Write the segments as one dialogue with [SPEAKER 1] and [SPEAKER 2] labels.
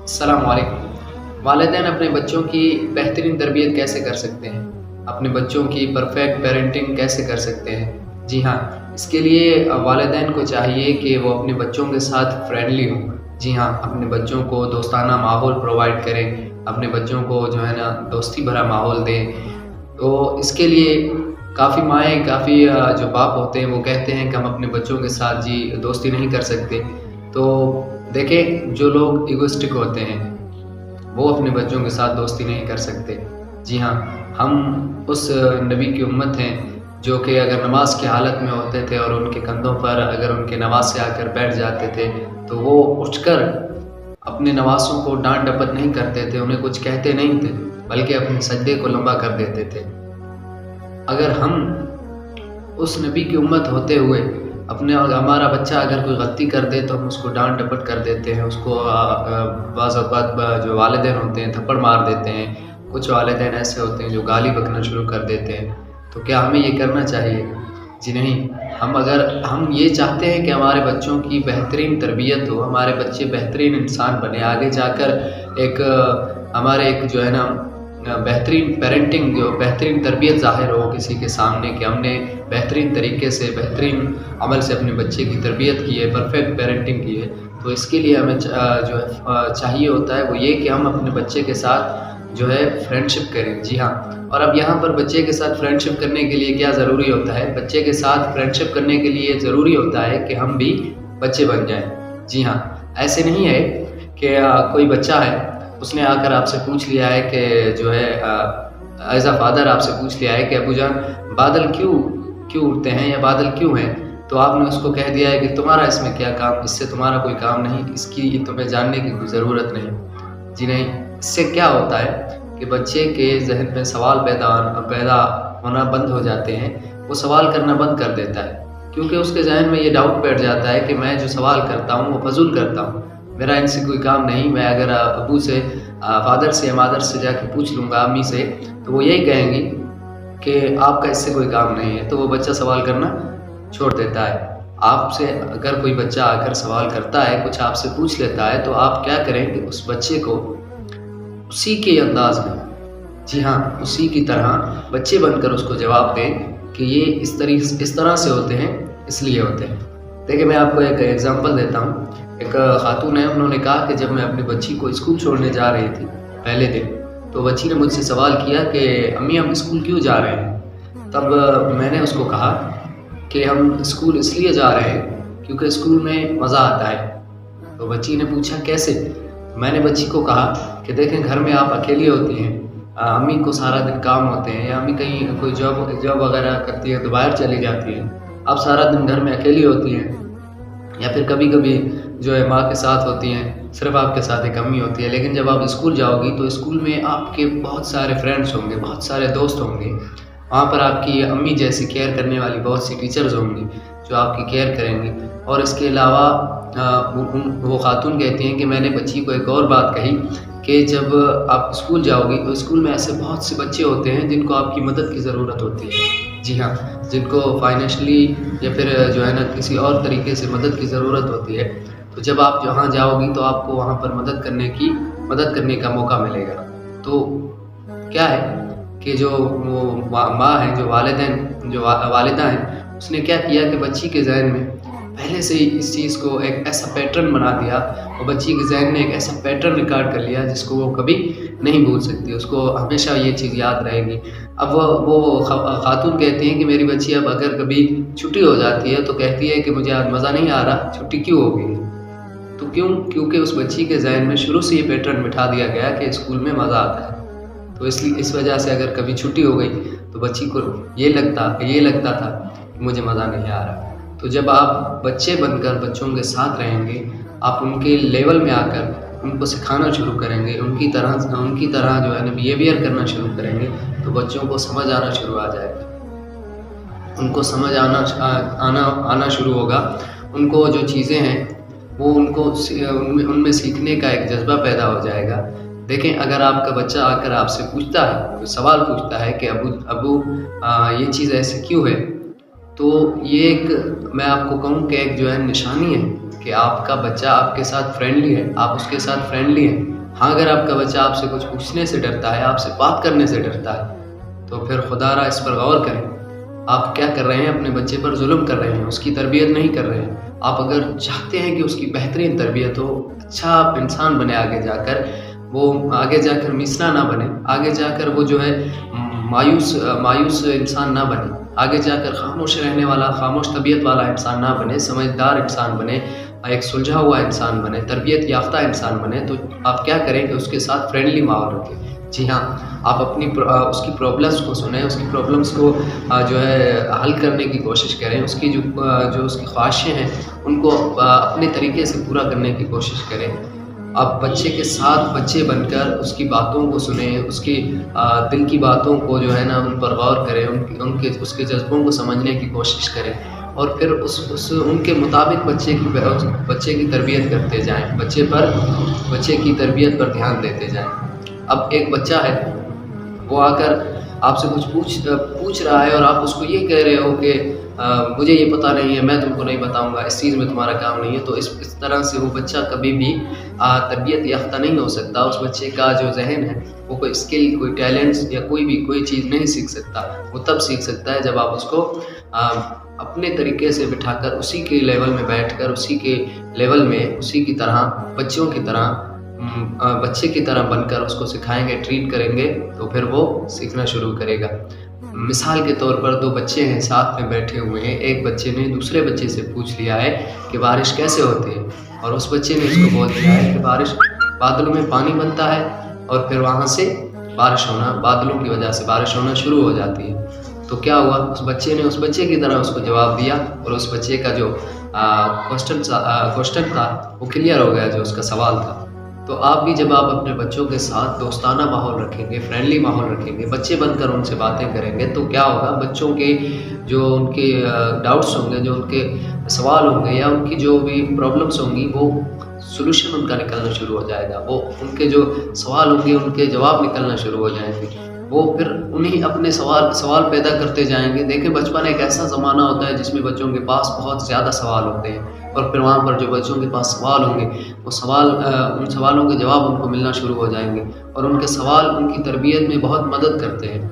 [SPEAKER 1] السلام علیکم۔ والدین اپنے بچوں کی بہترین تربیت کیسے کر سکتے ہیں؟ اپنے بچوں کی پرفیکٹ پیرنٹنگ کیسے کر سکتے ہیں؟ جی ہاں، اس کے لیے والدین کو چاہیے کہ وہ اپنے بچوں کے ساتھ فرینڈلی ہوں۔ جی ہاں، اپنے بچوں کو دوستانہ ماحول پرووائڈ کریں، اپنے بچوں کو جو ہے نا دوستی بھرا ماحول دیں۔ تو اس کے لیے کافی مائیں، کافی جو باپ ہوتے ہیں وہ کہتے ہیں کہ ہم اپنے بچوں کے ساتھ جی دوستی نہیں کر سکتے۔ تو دیکھیں، جو لوگ ایگوسٹک ہوتے ہیں وہ اپنے بچوں کے ساتھ دوستی نہیں کر سکتے۔ جی ہاں، ہم اس نبی کی امت ہیں جو کہ اگر نماز کی حالت میں ہوتے تھے اور ان کے کندھوں پر اگر ان کے نواسے آ کر بیٹھ جاتے تھے تو وہ اٹھ کر اپنے نواسوں کو ڈانٹ ڈپٹ نہیں کرتے تھے، انہیں کچھ کہتے نہیں تھے، بلکہ اپنے سجدے کو لمبا کر دیتے تھے۔ اگر ہم اس نبی کی امت ہوتے ہوئے ہمارا بچہ اگر کوئی غلطی کر دے تو ہم اس کو ڈانٹ ڈپٹ کر دیتے ہیں، اس کو بعض اوقات جو والدین ہوتے ہیں تھپڑ مار دیتے ہیں، کچھ والدین ایسے ہوتے ہیں جو گالی بکنا شروع کر دیتے ہیں، تو کیا ہمیں یہ کرنا چاہیے؟ جی نہیں۔ اگر ہم یہ چاہتے ہیں کہ ہمارے بچوں کی بہترین تربیت ہو، ہمارے بچے بہترین انسان بنے، آگے جا کر ہمارے ایک جو ہے نا بہترین پیرنٹنگ، جو بہترین تربیت ظاہر ہو کسی کے سامنے کہ ہم نے بہترین طریقے سے بہترین عمل سے اپنے بچے کی تربیت کی ہے، پرفیکٹ پیرنٹنگ کی ہے، تو اس کے لیے ہمیں جو ہے چاہیے ہوتا ہے وہ یہ کہ ہم اپنے بچے کے ساتھ جو ہے فرینڈ شپ کریں۔ جی ہاں، اور اب یہاں پر بچے کے ساتھ فرینڈ شپ کرنے کے لیے کیا ضروری ہوتا ہے؟ بچے کے ساتھ فرینڈ شپ کرنے کے لیے ضروری ہوتا ہے کہ ہم بھی بچے بن جائیں۔ جی ہاں، ایسے نہیں ہے کہ کوئی بچہ ہے اس نے آ کر آپ سے پوچھ لیا ہے کہ جو ہے ایز اے فادر آپ سے پوچھ لیا ہے کہ ابو جان بادل کیوں اڑتے ہیں یا بادل کیوں ہیں، تو آپ نے اس کو کہہ دیا ہے کہ تمہارا اس میں کیا کام، اس سے تمہارا کوئی کام نہیں، اس کی تمہیں جاننے کی کوئی ضرورت نہیں۔ جی نہیں، اس سے کیا ہوتا ہے کہ بچے کے ذہن میں سوال پیدا ہونا بند ہو جاتے ہیں، وہ سوال کرنا بند کر دیتا ہے، کیونکہ اس کے ذہن میں یہ ڈاؤٹ بیٹھ جاتا ہے کہ میں جو سوال کرتا ہوں وہ فضول کرتا ہوں، میرا ان سے کوئی کام نہیں۔ میں اگر ابو سے، فادر سے یا مادر سے جا کے پوچھ لوں گا، امی سے، تو وہ یہی کہیں گی کہ آپ کا اس سے کوئی کام نہیں ہے، تو وہ بچہ سوال کرنا چھوڑ دیتا ہے۔ آپ سے اگر کوئی بچہ آ کر سوال کرتا ہے، کچھ آپ سے پوچھ لیتا ہے، تو آپ کیا کریں کہ اس بچے کو اسی کے انداز میں، جی ہاں اسی کی طرح بچے بن کر اس کو جواب دیں کہ یہ اس طرح سے ہوتے ہیں، اس لیے ہوتے ہیں۔ دیکھیں، میں آپ کو ایک ایگزامپل دیتا ہوں۔ ایک خاتون ہے، انہوں نے کہا کہ جب میں اپنی بچی کو اسکول چھوڑنے جا رہی تھی پہلے دن، تو بچی نے مجھ سے سوال کیا کہ امی ہم اسکول کیوں جا رہے ہیں؟ تب میں نے اس کو کہا کہ ہم اسکول اس لیے جا رہے ہیں کیونکہ اسکول میں مزہ آتا ہے۔ تو بچی نے پوچھا کیسے؟ میں نے بچی کو کہا کہ دیکھیں، گھر میں آپ اکیلی ہوتی ہیں، امی کو سارا دن کام ہوتے ہیں، یا امی کہیں کوئی جاب وغیرہ کرتی ہے تو باہر چلی جاتی ہیں، آپ سارا دن گھر میں اکیلی ہوتی ہیں، یا پھر کبھی کبھی جو ہے ماں کے ساتھ ہوتی ہیں، صرف آپ کے ساتھ ایک امی ہوتی ہے۔ لیکن جب آپ اسکول جاؤ گی تو اسکول میں آپ کے بہت سارے فرینڈس ہوں گے، بہت سارے دوست ہوں گے، وہاں پر آپ کی امی جیسی کیئر کرنے والی بہت سی ٹیچرز ہوں گی جو آپ کی کیئر کریں گی۔ اور اس کے علاوہ وہ خاتون کہتی ہیں کہ میں نے بچی کو ایک اور بات کہی کہ جب آپ اسکول جاؤ گی تو اسکول میں ایسے بہت سے بچے ہوتے ہیں جن کو آپ کی مدد کی ضرورت ہوتی ہے۔ جی ہاں، جن کو فائنینشلی یا پھر جو ہے نا کسی اور طریقے سے مدد کی ضرورت ہوتی ہے، تو جب آپ وہاں جاؤ گی تو آپ کو وہاں پر مدد کرنے کا موقع ملے گا۔ تو کیا ہے کہ جو وہ ماں ہیں، جو والدہ ہیں، اس نے کیا کیا کہ بچی کے ذہن میں پہلے سے ہی اس چیز کو ایک ایسا پیٹرن بنا دیا، اور بچی کے ذہن میں ایک ایسا پیٹرن ریکارڈ کر لیا جس کو وہ کبھی نہیں بھول سکتی، اس کو ہمیشہ یہ چیز یاد رہے گی۔ اب وہ خاتون کہتی ہیں کہ میری بچی اب اگر کبھی چھٹی ہو جاتی ہے تو کہتی ہے کہ مجھے آج مزہ نہیں آ رہا، چھٹی کیوں ہو گئی؟ تو کیونکہ اس بچی کے ذہن میں شروع سے یہ پیٹرن بٹھا دیا گیا کہ اسکول میں مزہ آتا ہے، تو اس وجہ سے اگر کبھی چھٹی ہو گئی تو بچی کو یہ لگتا تھا کہ مجھے مزہ نہیں آ رہا۔ تو جب آپ بچے بن کر بچوں کے ساتھ رہیں گے، آپ ان کے لیول میں آ کر ان کو سکھانا شروع کریں گے، ان کی طرح جو ہے نا بیہیویئر کرنا شروع کریں گے، تو بچوں کو سمجھ آنا شروع آ جائے گا، ان کو سمجھ آنا شروع ہوگا، ان کو جو چیزیں ہیں وہ ان میں سیکھنے کا ایک جذبہ پیدا ہو جائے گا۔ دیکھیں، اگر آپ کا بچہ آ کر آپ سے پوچھتا ہے، سوال پوچھتا ہے کہ ابو یہ چیز ایسے کیوں ہے، تو یہ ایک میں آپ کو کہوں کہ ایک جو ہے نشانی ہے کہ آپ کا بچہ آپ کے ساتھ فرینڈلی ہے، آپ اس کے ساتھ فرینڈلی ہیں۔ ہاں اگر آپ کا بچہ آپ سے کچھ پوچھنے سے ڈرتا ہے، آپ سے بات کرنے سے ڈرتا ہے، تو پھر خدا را اس پر غور کریں۔ آپ کیا کر رہے ہیں؟ اپنے بچے پر ظلم کر رہے ہیں، اس کی تربیت نہیں کر رہے ہیں۔ آپ اگر چاہتے ہیں کہ اس کی بہترین تربیت ہو، اچھا انسان بنے آگے جا کر، وہ آگے جا کر میسنا نہ بنے، آگے جا کر وہ جو ہے مایوس انسان نہ بنے، آگے جا کر خاموش رہنے والا، خاموش طبیعت والا انسان نہ بنے، سمجھدار انسان بنے، ایک سلجھا ہوا انسان بنے، تربیت یافتہ انسان بنے، تو آپ کیا کریں کہ اس کے ساتھ فرینڈلی ماحول رکھیں۔ جی ہاں، آپ اس کی پرابلمس کو سنیں، اس کی پرابلمس کو جو ہے حل کرنے کی کوشش کریں، اس کی جو اس کی خواہشیں ہیں ان کو اپنے طریقے سے پورا کرنے کی کوشش کریں۔ آپ بچے کے ساتھ بچے بن کر اس کی باتوں کو سنیں، اس کی دل کی باتوں کو جو ہے نا ان پر غور کریں، اس کے جذبوں کو سمجھنے کی کوشش کریں، اور پھر ان کے مطابق بچے کی تربیت کرتے جائیں، بچے کی تربیت پر دھیان دیتے جائیں۔ اب ایک بچہ ہے، وہ آ کر آپ سے کچھ پوچھ رہا ہے اور آپ اس کو یہ کہہ رہے ہو کہ مجھے یہ پتہ نہیں ہے، میں تم کو نہیں بتاؤں گا، اس چیز میں تمہارا کام نہیں ہے، تو اس طرح سے وہ بچہ کبھی بھی تربیت یافتہ نہیں ہو سکتا۔ اس بچے کا جو ذہن ہے وہ کوئی اسکل، کوئی ٹیلنٹس یا کوئی چیز نہیں سیکھ سکتا۔ وہ تب سیکھ سکتا ہے جب آپ اس کو اپنے طریقے سے بٹھا کر، اسی کے لیول میں بیٹھ کر، اسی کے لیول میں، اسی کی طرح، بچے کی طرح بن کر اس کو سکھائیں گے، ٹریٹ کریں گے، تو پھر وہ سیکھنا شروع کرے گا۔ مثال کے طور پر 2 بچے ہیں، ساتھ میں بیٹھے ہوئے ہیں، ایک بچے نے دوسرے بچے سے پوچھ لیا ہے کہ بارش کیسے ہوتی ہے، اور اس بچے نے اس کو بول دیا ہے کہ بارش بادلوں میں پانی بنتا ہے اور پھر وہاں سے بادلوں کی وجہ سے بارش ہونا شروع ہو جاتی ہے۔ تو کیا ہوا؟ اس بچے نے اس بچے کی طرح اس کو جواب دیا، اور اس بچے کا جو کوشچن تھا وہ کلیئر ہو گیا، جو اس کا سوال تھا۔ تو آپ بھی جب آپ اپنے بچوں کے ساتھ دوستانہ ماحول رکھیں گے، فرینڈلی ماحول رکھیں گے، بچے بن کر ان سے باتیں کریں گے، تو کیا ہوگا؟ بچوں کے جو ان کے ڈاؤٹس ہوں گے، جو ان کے سوال ہوں گے، یا ان کی جو بھی پرابلمس ہوں گی، وہ سولوشن ان کا نکلنا شروع ہو جائے گا۔ وہ ان کے جو سوال ہوں گے، ان کے جواب نکلنا شروع ہو جائیں گے۔ وہ پھر انہیں اپنے سوال پیدا کرتے جائیں گے۔ دیکھیں، بچپن ایک ایسا زمانہ ہوتا ہے جس میں بچوں کے پاس بہت زیادہ سوال ہوتے ہیں، اور پھر وہاں پر جو بچوں کے پاس سوال ہوں گے، وہ ان سوالوں کے جواب ان کو ملنا شروع ہو جائیں گے، اور ان کے سوال ان کی تربیت میں بہت مدد کرتے ہیں۔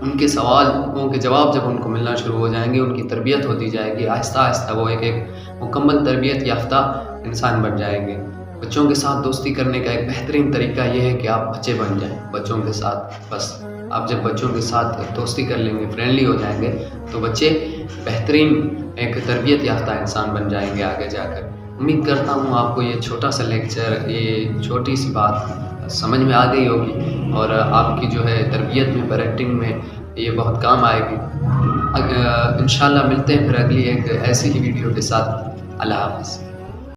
[SPEAKER 1] ان کے سوالوں کے جواب جب ان کو ملنا شروع ہو جائیں گے، ان کی تربیت ہوتی جائے گی، آہستہ آہستہ وہ ایک مکمل تربیت یافتہ انسان بن جائیں گے۔ بچوں کے ساتھ دوستی کرنے کا ایک بہترین طریقہ یہ ہے کہ آپ بچے بن جائیں بچوں کے ساتھ۔ بس آپ جب بچوں کے ساتھ دوستی کر لیں گے، فرینڈلی ہو جائیں گے، تو بچے بہترین ایک تربیت یافتہ انسان بن جائیں گے آگے جا کر۔ امید کرتا ہوں آپ کو یہ چھوٹا سا لیکچر، یہ چھوٹی سی بات سمجھ میں آ گئی ہوگی، اور آپ کی جو ہے تربیت میں، پیرنٹنگ میں یہ بہت کام آئے گی۔ انشاءاللہ ملتے ہیں پھر اگلی ایک ایسی ہی ویڈیو کے ساتھ۔ اللہ حافظ۔